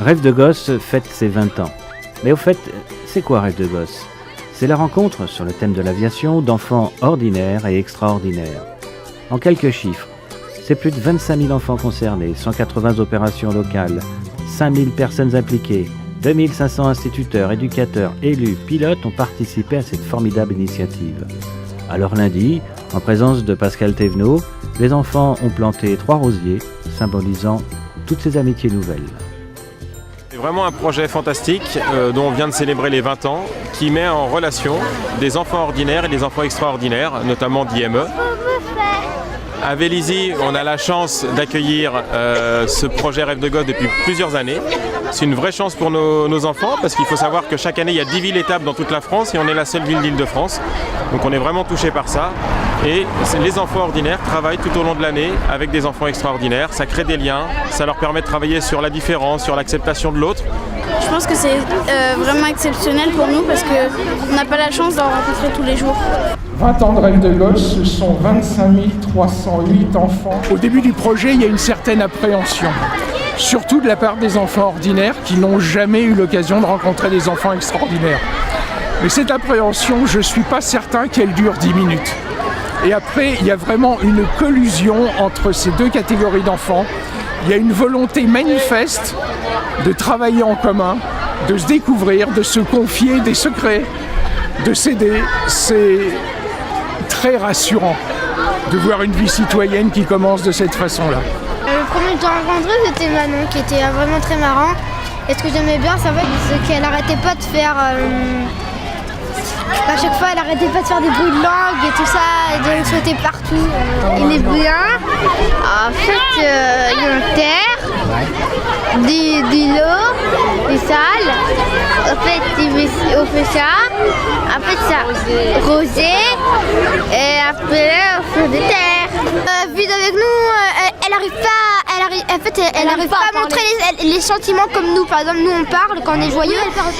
Rêve de gosse fête ses 20 ans. Mais au fait, c'est quoi Rêve de gosse? C'est la rencontre sur le thème de l'aviation d'enfants ordinaires et extraordinaires. En quelques chiffres, c'est plus de 25 000 enfants concernés, 180 opérations locales, 5 000 personnes impliquées, 2 500 instituteurs, éducateurs, élus, pilotes ont participé à cette formidable initiative. Alors lundi, en présence de Pascal Thévenot, les enfants ont planté 3 rosiers, symbolisant toutes ces amitiés nouvelles. C'est vraiment un projet fantastique dont on vient de célébrer les 20 ans, qui met en relation des enfants ordinaires et des enfants extraordinaires, notamment d'IME. À Vélizy, on a la chance d'accueillir ce projet Rêve de gosse depuis plusieurs années. C'est une vraie chance pour nos enfants parce qu'il faut savoir que chaque année il y a 10 villes-étapes dans toute la France et on est la seule ville d'Île-de-France. Donc on est vraiment touché par ça. Et les enfants ordinaires travaillent tout au long de l'année avec des enfants extraordinaires. Ça crée des liens, ça leur permet de travailler sur la différence, sur l'acceptation de l'autre. Je pense que c'est vraiment exceptionnel pour nous parce qu'on n'a pas la chance d'en rencontrer tous les jours. 20 ans de Rêve de gosse, ce sont 25 308 enfants. Au début du projet, il y a une certaine appréhension, surtout de la part des enfants ordinaires qui n'ont jamais eu l'occasion de rencontrer des enfants extraordinaires. Mais cette appréhension, je ne suis pas certain qu'elle dure 10 minutes. Et après, il y a vraiment une collusion entre ces deux catégories d'enfants. Il y a une volonté manifeste de travailler en commun, de se découvrir, de se confier des secrets, de s'aider. C'est très rassurant de voir une vie citoyenne qui commence de cette façon-là. Le premier que j'ai rencontré, c'était Manon, qui était vraiment très marrant. Et ce que j'aimais bien, c'est qu'elle arrêtait pas de faire... à chaque fois, elle arrêtait pas de faire des bruits de langue et tout ça, et de sauter partout. Il est bien. En fait, il y a une terre, de l'eau, des salles. En fait, on fait ça. Après, ça rosé. Et après, on fait des terres. Vide avec nous, elle arrive pas à montrer les sentiments comme nous. Par exemple, nous on parle quand on est joyeux,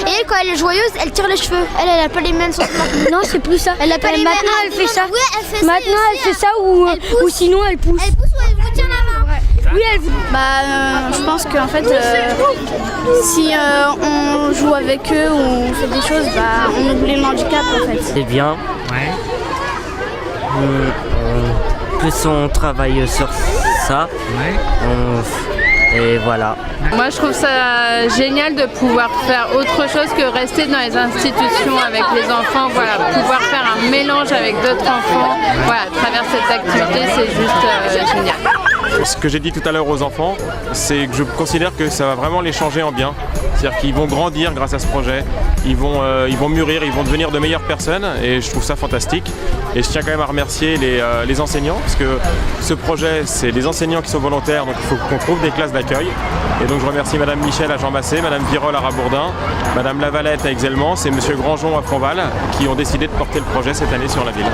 et quand elle est joyeuse, elle tire les cheveux. Elle a pas les mêmes sentiments. Non, c'est plus ça. Elle a pas les mêmes. Maintenant elle fait ça. Oui, elle fait maintenant ça elle fait ça ou sinon elle pousse. Elle pousse ou elle vous tient la main. Oui, elle pousse. Je pense qu'en fait, si on joue avec eux ou on fait des choses, on oublie le handicap en fait. C'est bien. Ouais. Plus on travaille sur ça. Ouais. Et voilà. Moi je trouve ça génial de pouvoir faire autre chose que rester dans les institutions avec les enfants, voilà, pouvoir faire un mélange avec d'autres enfants, voilà, à travers cette activité, c'est juste génial. Ce que j'ai dit tout à l'heure aux enfants, c'est que je considère que ça va vraiment les changer en bien. C'est-à-dire qu'ils vont grandir grâce à ce projet, ils vont mûrir, ils vont devenir de meilleures personnes et je trouve ça fantastique. Et je tiens quand même à remercier les enseignants parce que ce projet, c'est les enseignants qui sont volontaires, donc il faut qu'on trouve des classes d'accueil. Et donc je remercie Madame Michel à Jean Massé, Madame Virol à Rabourdin, Madame Lavalette à Exelmans et Monsieur Grangeon à Fronval qui ont décidé de porter le projet cette année sur la ville.